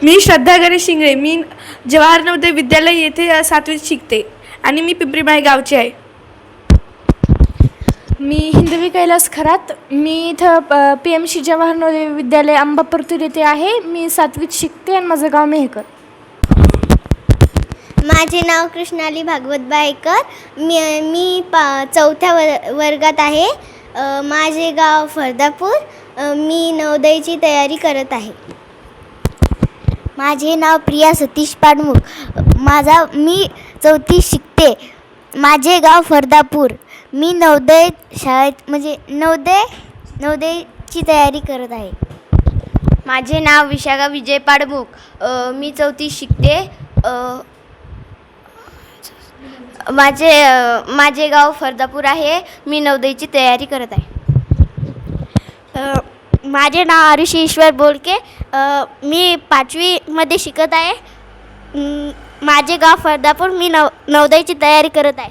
मी श्रद्धा गणेश शिंगळे. मी जवाहर नवोदय विद्यालय येथे 7वीत शिकते आणि मी पिंपरीमाई गावची आहे. मी हिंदवी कैलास खरात. मी इथं PMC जवाहर नवोदय विद्यालय अंबापूर येथे आहे. मी 7वीत शिकते आणि माझं गाव मेहकर. माझे नाव कृष्णाली भागवत बायकर. मी 4थ्या वर्गात आहे. माझे गाव फरदापूर. मी नवोदयची तयारी करत आहे. माझे नाव प्रिया सतीश पाडमुख. मी 4थी शिकते. माझे गाव फरदापूर. मी नवोदय शाळेत नवोदयची तयारी करत आहे. माझे नाव विशाखा विजय पाडमुख. मी 4थी शिकते. माझे गाव फरदापूर आहे. मी नवोदयची तयारी करत आहे. माझे नाव आरुषी ईश्वर बोलके. मी 5वीमध्ये शिकत आहे. माझे गाव फरदापूर. मी नवोदयची तयारी करत आहे.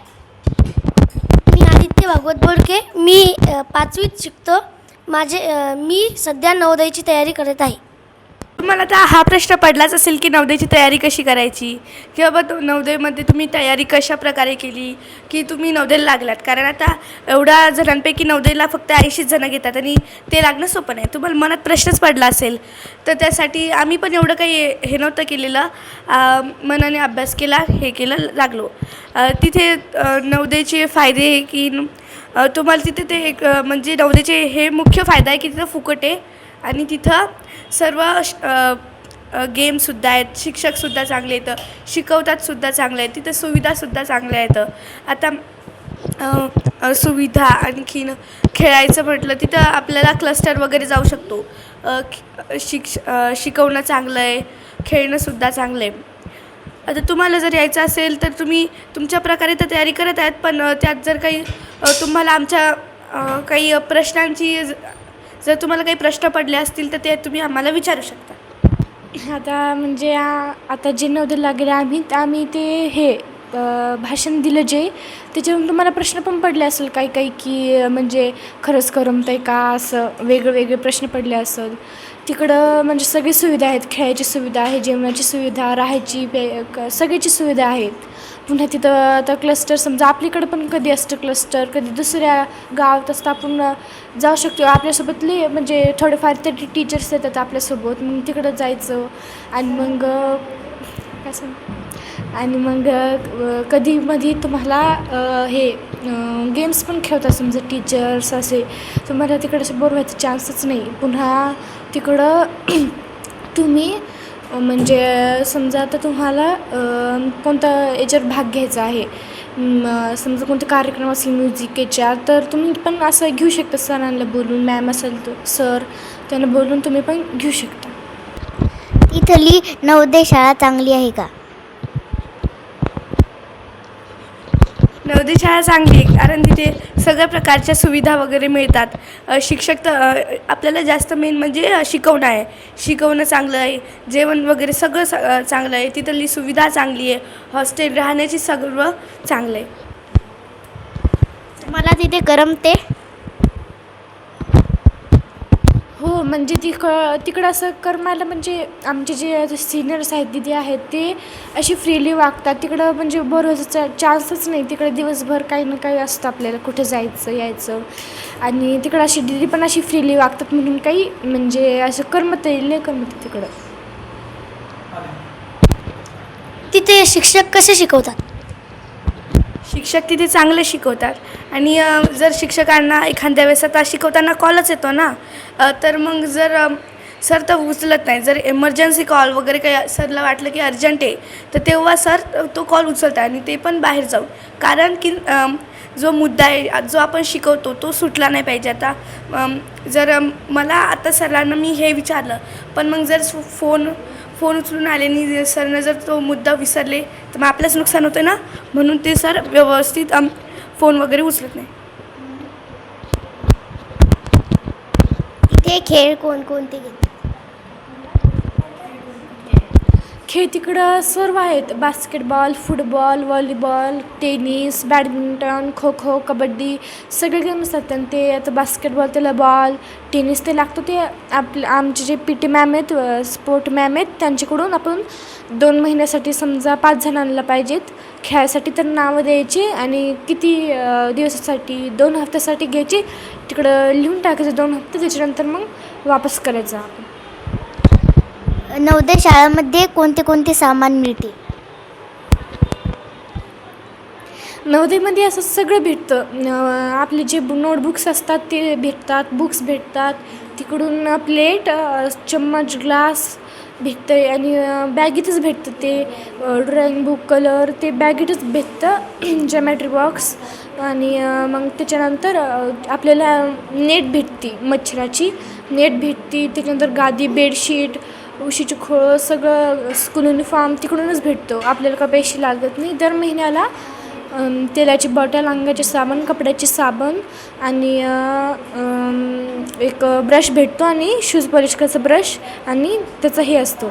मी आदित्य भागवत बोलके. मी 5वीत शिकतो. मी सध्या नवोदयची तयारी करत आहे. तुम्हाला आता हा प्रश्न पडलाच असेल की नवोदयची तयारी कशी करायची किंवा नवोदयमध्ये तुम्ही तयारी कशा प्रकारे केली की तुम्ही नवोदयला लागलात. कारण आता एवढ्या जणांपैकी नवोदयला फक्त 80 जणं घेतात आणि ते लागणं सोपं नाही. तुम्हाला मनात प्रश्नच पडला असेल तर त्यासाठी आम्ही पण एवढं काही हे नव्हतं केलेलं. मनाने अभ्यास केला, हे केलं, लागलो. तिथे नवोदयचे फायदे की तुम्हाला तिथे ते एक म्हणजे नवोदयचे हे मुख्य फायदा आहे की तिथं फुकट आहे आणि तिथं सर्व गेमसुद्धा आहेत. शिक्षकसुद्धा चांगले आहेत, शिकवतातसुद्धा चांगले आहेत. तिथं सुविधासुद्धा चांगल्या आहेत. आता सुविधा आणखीन खेळायचं म्हटलं तिथं आपल्याला क्लस्टर वगैरे जाऊ शकतो. शिकवणं चांगलं आहे, खेळणंसुद्धा चांगलं आहे. आता तुम्हाला जर यायचं असेल तर तुम्ही तुमच्या प्रकारे तर तयारी करत आहेत, पण त्यात जर काही तुम्हाला आमच्या काही प्रश्नांची जर तुम्हाला काही प्रश्न पडले असतील तर ते तुम्ही आम्हाला विचारू शकता. आता म्हणजे आता जे नवोदयला गेले आम्ही ते भाषण दिलं जे त्याच्यावरून तुम्हाला प्रश्न पण पडले असेल काही की म्हणजे खरंच करमत आहे का, असं वेगळे प्रश्न पडले असेल. तिकडं म्हणजे सगळी सुविधा आहेत. खेळायची सुविधा आहे, जेवणाची सुविधा, राहायची सगळ्याची सुविधा आहेत. पुन्हा तिथं आता क्लस्टर समजा आपल्याकडं पण कधी असतं क्लस्टर, कधी दुसऱ्या गावात असतं. आपण जाऊ शकतो. आपल्यासोबतले म्हणजे थोडेफार तरी टीचर्स येतात आपल्यासोबत. मग तिकडं जायचं आणि मग काय कधी मध्ये तुम्हाला गेम्स पण खेळतात. समजा टीचर्स असे तुम्हाला तिकडं असं बोर व्हायचं चान्सच नाही. पुन्हा तिकडं तुम्ही म्हणजे समजा आता तुम्हाला कोणता याच्यावर भाग घ्यायचा आहे, समजा कोणते कार्यक्रम असेल म्युझिकेच्या, तर तुम्ही पण असं घेऊ शकता. सरांना बोलून, मॅम असेल तर सर त्यांना बोलून तुम्ही पण घेऊ शकता. इथली नवोदय शाळा चांगली आहे का? नवोदय शाळा चांगली आहे कारण तिथे सगळ्या प्रकारच्या सुविधा वगैरे मिळतात. शिक्षक तर आपल्याला जास्त मेन म्हणजे शिकवणं आहे. शिकवणं चांगलं आहे, जेवण वगैरे सगळं चांगलं आहे. तिथली सुविधा चांगली आहे, हॉस्टेल राहण्याची सर्व चांगलं आहे. मला तिथे करमते. हो म्हणजे तिकडं असं करमायला म्हणजे आमचे जे सिनियर्स आहेत, दिदी आहेत, ते अशी फ्रीली वागतात. तिकडं म्हणजे बोर व्हायचा चान्सच नाही. तिकडे दिवसभर काही ना काही असतं आपल्याला, कुठे जायचं यायचं. आणि तिकडं अशी दिदी पण अशी फ्रीली वागतात म्हणून काही म्हणजे असं करमत येईल नाही करमत तिकडं. तिथे शिक्षक कसे शिकवतात? शिक्षक तिथे चांगले शिकवतात आणि जर शिक्षकांना एखाद्या वेळेस आता शिकवताना कॉलच येतो ना, तर मग जर सर तर उचलत नाही. जर एमर्जन्सी कॉल वगैरे काही सरला वाटलं की अर्जंट आहे तर तेव्हा सर तो कॉल उचलतात आणि ते पण बाहेर जाऊन. कारण की जो मुद्दा आहे, जो आपण शिकवतो तो सुटला नाही पाहिजे. आता जर मला आता सरांना मी हे विचारलं, पण मग जर फोन उचलून आले आणि सरनं जर तो मुद्दा विसरले तर मग आपलंच नुकसान होतं ना. म्हणून ते सर व्यवस्थित फोन वगैरे उचलत नाही. इथे खेळ कोणकोणते घेतात? खेळ तिकडं सर्व आहेत. Basketball, football, volleyball, tennis, badminton, kho kho, kabaddi सगळे गेम असतात. आणि ते आता बास्केटबॉल त्याला बॉल, टेनिस ते लागतो. ते आमचे जे PT मॅम आहेत, स्पोर्ट मॅम आहेत, त्यांच्याकडून आपण 2 महिन्यासाठी समजा 5 जणांना पाहिजेत खेळायसाठी तर नावं द्यायची आणि किती दिवसासाठी 2 हफ्त्यासाठी घ्यायची तिकडं लिहून टाकायचं 2 हफ्ते. त्याच्यानंतर मग वापस करायचं आपण. नवोदय शाळामध्ये कोणते कोणते सामान मिळते? नवोदयमध्ये असं सगळं भेटतं. आपले जे नोटबुक्स असतात ते भेटतात, बुक्स भेटतात, तिकडून प्लेट, चम्मच, ग्लास भेटतं आहे आणि बॅगेतच भेटतं ते. ड्रॉईंग बुक, कलर ते बॅगेतच भेटतं. जॅमेट्री बॉक्स आणि मग त्याच्यानंतर आपल्याला नेट भेटते, मच्छराची नेट भेटते. त्याच्यानंतर गादी, बेडशीट, उशीची खोळ सगळं स्कूल युनिफॉर्म तिकडूनच भेटतो. आपल्याला का पैसे लागत नाही. दर महिन्याला तेलाची बॉटल, अंगाचे साबण, कपड्याचे साबण आणि एक ब्रश भेटतो आणि शूज पॉलिश करायचा ब्रश आणि त्याचा हे असतो.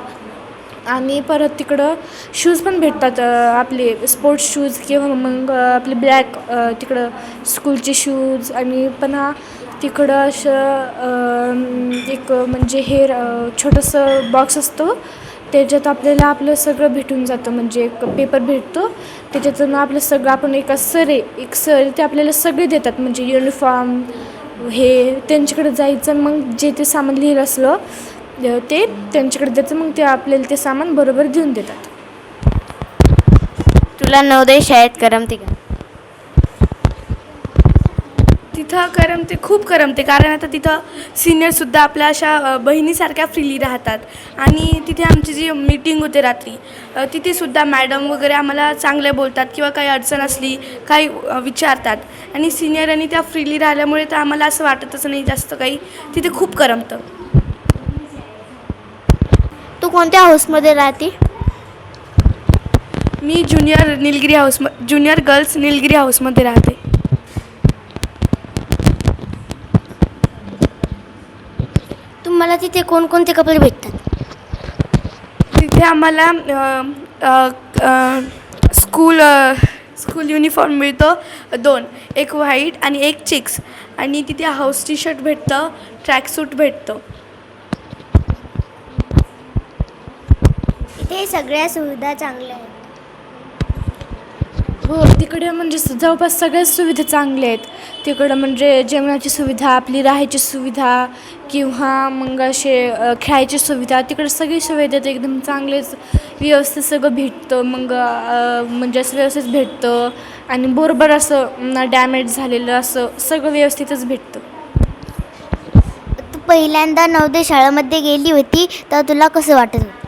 आणि परत तिकडं शूज पण भेटतात, आपले स्पोर्ट्स शूज किंवा मग आपले ब्लॅक तिकडं स्कूलचे शूज. आणि पुन्हा तिकडं असं एक म्हणजे हे छोटंसं बॉक्स असतो त्याच्यात आपल्याला आपलं सगळं भेटून जातं. म्हणजे एक पेपर भेटतो त्याच्यातून आपलं सगळं आपण एक सर ते आपल्याला सगळे देतात. म्हणजे युनिफॉर्म हे त्यांच्याकडे जायचं मग जे ते सामान लिहिलं असलं ते त्यांच्याकडे द्यायचं मग ते आपल्याला ते सामान बरोबर देऊन देतात. तुला नवोदय शाळेत करमते का? तिथं करमते, खूप करमते. कारण आता तिथं सिनियरसुद्धा आपल्या अशा बहिणीसारख्या फ्रीली राहतात. आणि तिथे आमची जी मीटिंग होते रात्री तिथेसुद्धा मॅडम वगैरे आम्हाला चांगले बोलतात किंवा काही अडचण असली काही विचारतात. आणि सिनियर आणि त्या फ्रीली राहिल्यामुळे तर आम्हाला असं वाटतच नाही जास्त काही. तिथे खूप करमतं. तू कोणत्या हाऊसमध्ये राहते? मी ज्युनियर गर्ल्स निलगिरी हाऊसमध्ये राहते. तुम्हाला तिथे कोणकोणते कपडे भेटतात? तिथे आम्हाला स्कूल युनिफॉर्म मिळतो 2, एक व्हाईट आणि एक चेक्स. आणि तिथे हाऊस टी शर्ट भेटतं, ट्रॅकसूट भेटतं. इथे सगळ्या सुविधा चांगल्या आहेत. हो, तिकडे म्हणजे जवळपास सगळ्याच सुविधा चांगल्या आहेत. तिकडं म्हणजे जेवणाची सुविधा, आपली राहायची सुविधा किंवा मग असे खेळायची सुविधा, तिकडे सगळी सुविधा एकदम चांगलेच व्यवस्थित सगळं भेटतं. मग म्हणजे असं व्यवस्थित भेटतं आणि बरोबर असं डॅमेज झालेलं असं सगळं व्यवस्थितच भेटतं. तू पहिल्यांदा नवोदय शाळेमध्ये गेली होती तर तुला कसं वाटत होतं?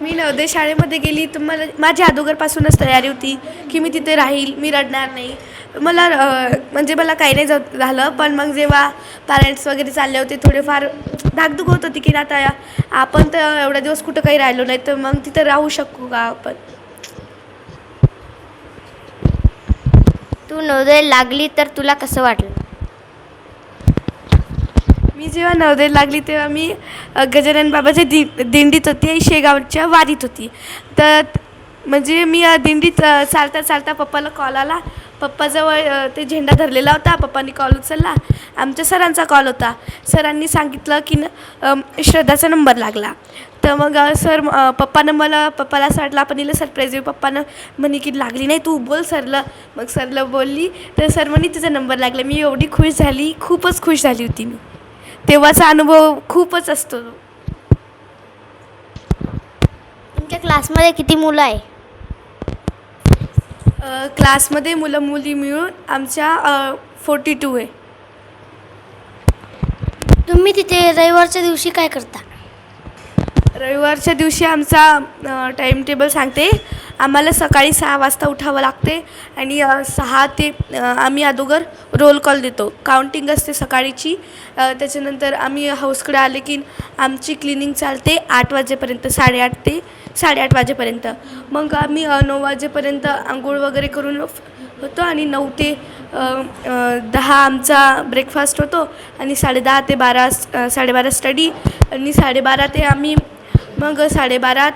मी नवोदय शाळेमध्ये गेली तर मला माझ्या अगोदरपासूनच तयारी होती की मी तिथे राहील, मी रडणार नाही. म्हणजे मला काही नाही झालं. पण मग जेव्हा पॅरेंट्स वगैरे चालले होते थोडेफार धाकधूक होत होती की आता आपण तर एवढ्या दिवस कुठं काही राहिलो नाही तर मग तिथे राहू शकू का आपण. तू नवोदय लागली तर तुला कसं वाटलं? मी जेव्हा नवोदय लागली तेव्हा मी गजानन बाबाच्या दिंडीत होती, शेगावच्या वारीत होती. तर म्हणजे मी दिंडीत चालता पप्पाला कॉल आला. पप्पाजवळ ते झेंडा धरलेला होता. पप्पांनी कॉल उचलला. आमच्या सरांचा कॉल होता. सरांनी सांगितलं की श्रद्धाचा नंबर लागला. तर मग पप्पाला असं वाटलं आपण हिला सरप्राईज देऊ. पप्पानं म्हणे की लागली नाही तू बोल सरला. मग सरला बोलली तर सर म्हणे तिचा नंबर लागला. मी एवढी खुश झाली, खूपच खुश झाली होती मी. तेव्हाचा अनुभव खूपच असतो. तुमच्या क्लासमध्ये किती मुलं आहे? क्लासमध्ये मुलं मुली मिळून आमच्या 42 आहे. तुम्ही तिथे रविवारच्या दिवशी काय करता? रविवारच्या दिवशी आमचा टाईम टेबल सांगते. आम्हाला सकाळी 6 वाजता उठावं लागते आणि 6 ते आम्ही अगोदर रोल कॉल देतो. काउंटिंग असते सकाळीची. त्याच्यानंतर आम्ही हाऊसकडे आले की आमची क्लिनिंग चालते 8 वाजेपर्यंत, 8:30 ते 8:30 वाजेपर्यंत. मग आम्ही 9 वाजेपर्यंत आंघोळ वगैरे करून होतो आणि 9 ते 10 आमचा ब्रेकफास्ट होतो आणि 10:30 ते 12 12:30 स्टडी आणि 12:30 ते आम्ही मग 12:30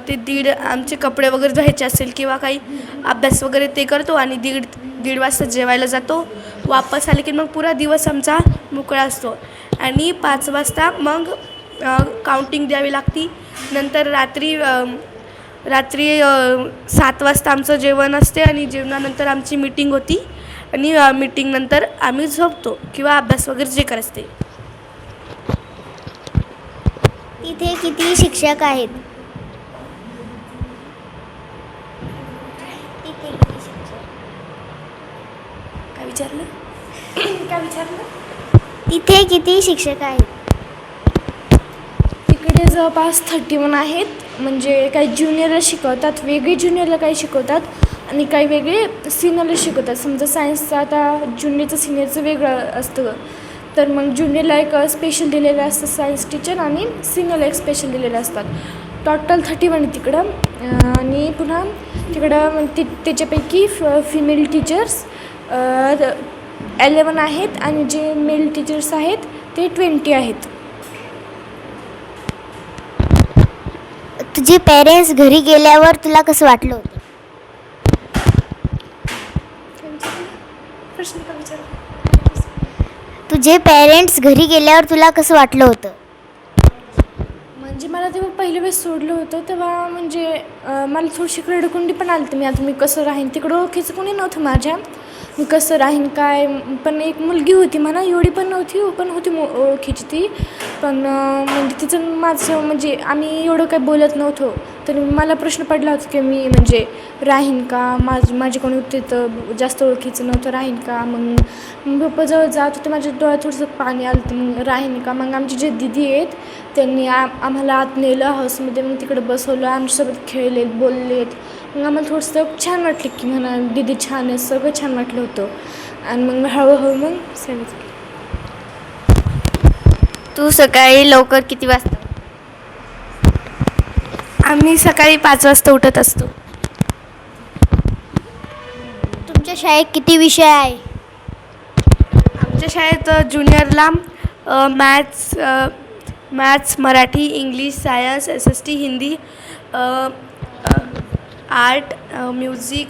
ते 1:30 आमचे कपडे वगैरे धुवायचे असेल किंवा काही अभ्यास वगैरे ते करतो आणि 1:30 वाजता जेवायला जातो. वापस आले की मग पुरा दिवस आमचा मोकळा असतो आणि 5 वाजता मग काउंटिंग द्यावी लागती. नंतर रात्री 7 वाजता आमचं जेवण असते आणि जेवणानंतर आमची मीटिंग होती आणि मीटिंगनंतर आम्ही झोपतो किंवा अभ्यास वगैरे जे करायचं ते. तिथे किती शिक्षक आहेत? काय विचारलं? काय विचारलं? तिथे किती शिक्षक आहेत? तिकडे जवळपास 31 आहेत. म्हणजे काही ज्युनियरला शिकवतात, वेगळे ज्युनियरला काही शिकवतात आणि काही वेगळे सिनियरला शिकवतात. समजा सायन्सचं आता ज्युनियरचं सिनियरचं वेगळं असतं, तर मग ज्युनियरला एक स्पेशल दिलेलं असतं सायन्स टीचर आणि सिनियरला एक स्पेशल दिलेलं असतात. टोटल 31 तिकडं. आणि पुन्हा तिकडं त्याच्यापैकी फिमेल टीचर्स 11 आहेत आणि जे मेल टीचर्स आहेत ते 20 आहेत. तुझे पेरेंट्स घरी गेल्यावर तुला कसं वाटलं होतं? प्रश्न का विचारला? तुझे पेरेंट्स घरी गेल्यावर तुला कसं वाटलं होतं? म्हणजे मला तेव्हा पहिल्या वेळेस सोडलं होतं तेव्हा म्हणजे मला थोडीशी रडकुंडी पण आली. मी कसं राहीन, तिकडं ओळखीचं कोणी नव्हतं माझ्या, मी कसं राहीन काय. पण एक मुलगी होती म्हणा, एवढी पण नव्हती पण होती ओळखीची ती. पण म्हणजे तिचं माझं म्हणजे आम्ही एवढं काही बोलत नव्हतो, तर मला प्रश्न पडला होता की मी म्हणजे राहीन का, माझे कोणी तिथं जास्त ओळखीचं नव्हतं, राहीन का. मग पप्पाजवळ जात होते, माझ्या डोळ्यात थोडंसं पाणी आलं होतं. मग राहीन का. मग आमची जे दीदी आहेत त्यांनी आम्हाला आत नेलं हाऊसमध्ये, मग तिकडं बसवलं, आमच्यासोबत खेळलेत बोललेत. मग आम्हाला थोडंसं छान वाटलं की म्हणा दीदी छान आहे, सगळं छान वाटलं होतं. आणि मग हळूहळू मग सांगितलं. तू सकाळी लवकर किती वाजता? आम्ही सकाळी 5 वाजता उठत असतो. तुमच्या शाळेत किती विषय आहे? आमच्या शाळेत ज्युनियरला maths, Marathi, English, science, SST, Hindi, art, music,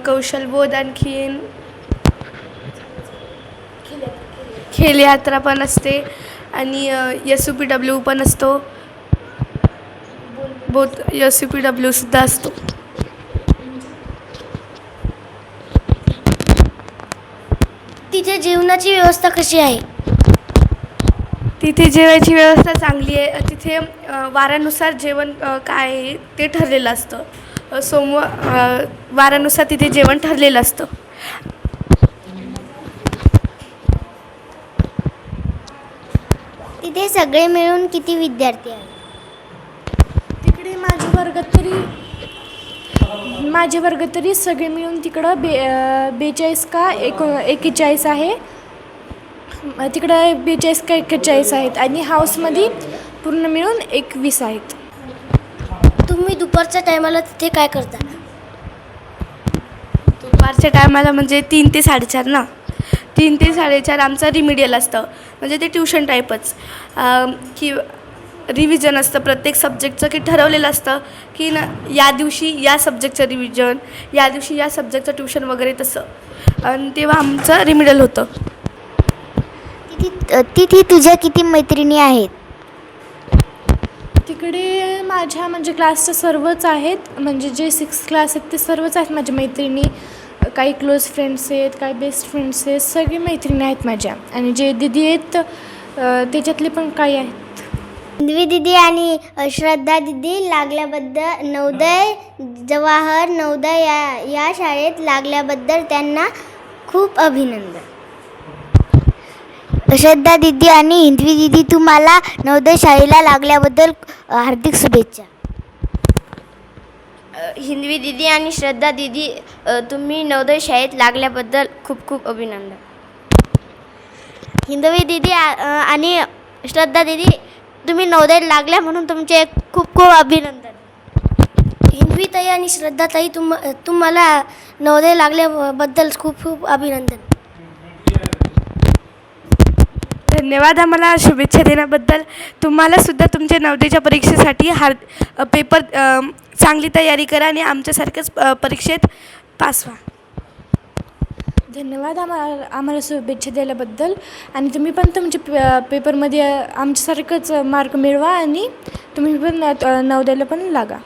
कौशलबोध, आणखीन खेल यात्रा पण असते आणि SUPW पण असतो. SUPW सुद्धा असतो. तिथे जेवणाची व्यवस्था कशी आहे? तिथे जेवायची व्यवस्था चांगली आहे. तिथे वारानुसार जेवण काय आहे ते ठरलेलं असतं. वारानुसार तिथे जेवण ठरलेलं असतं. तिथे सगळे मिळून किती विद्यार्थी आहेत? तिकडे माझे वर्ग तरी सगळे मिळून तिकडं 42 का 41 आहे. तिकडं 42 का 41 आहेत आणि हाऊसमध्ये पूर्ण मिळून 21 आहेत. तुम्ही दुपारच्या टायमाला तिथे काय करता? दुपारच्या टायमाला म्हणजे 3 ते 4:30 ना. 3 ते 4:30 आमचं रिमिडियल असतं, म्हणजे ते ट्युशन टाईपच की रिव्हिजन असतं प्रत्येक सब्जेक्टचं, की ठरवलेलं असतं की या दिवशी या सब्जेक्टचं रिव्हिजन, या दिवशी या सब्जेक्टचं ट्युशन वगैरे तसं. आणि तेव्हा आमचं रिमिडियल होतं. तिथे तुझ्या किती मैत्रिणी आहेत? तिकडे माझ्या म्हणजे क्लासच्या सर्वच आहेत, म्हणजे जे 6 क्लास आहेत ते सर्वच आहेत माझ्या मैत्रिणी. काही क्लोज फ्रेंड्स आहेत, काही बेस्ट फ्रेंड्स आहेत, सगळे मैत्रिणी आहेत माझ्या. आणि जे दीदी आहेत त्याच्यातले पण काही आहेत. हिंदवी दिदी आणि श्रद्धा दिदी लागल्याबद्दल नवोदय जवाहर नवोदय या शाळेत लागल्याबद्दल त्यांना खूप अभिनंदन. श्रद्धा दिदी आणि हिंदवी दिदी तुम्हाला नवोदय शाळेला लागल्याबद्दल हार्दिक शुभेच्छा. हिंदवी दिदी आणि श्रद्धा दिदी तुम्ही नवोदय शाळेत लागल्याबद्दल खूप खूप अभिनंदन. हिंदवी दिदी आणि श्रद्धा दिदी तुम्ही नवोदय लागल्या म्हणून तुमचे खूप खूप अभिनंदन. शिवीताई आणि श्रद्धाताई तुम्हाला नवोदय लागल्याबद्दल खूप खूप अभिनंदन. धन्यवाद आम्हाला शुभेच्छा देण्याबद्दल. तुम्हाला सुद्धा तुमच्या नवोदयच्या परीक्षेसाठी पेपर चांगली तयारी करा आणि आमच्यासारख्याच परीक्षेत पास व्हा. धन्यवाद आम्हाला शुभेच्छा दिल्याबद्दल. आणि तुम्ही पण तुमच्या पेपरमध्ये आमच्यासारखंच मार्क मिळवा आणि तुम्ही पण नवोदयला पण लागा.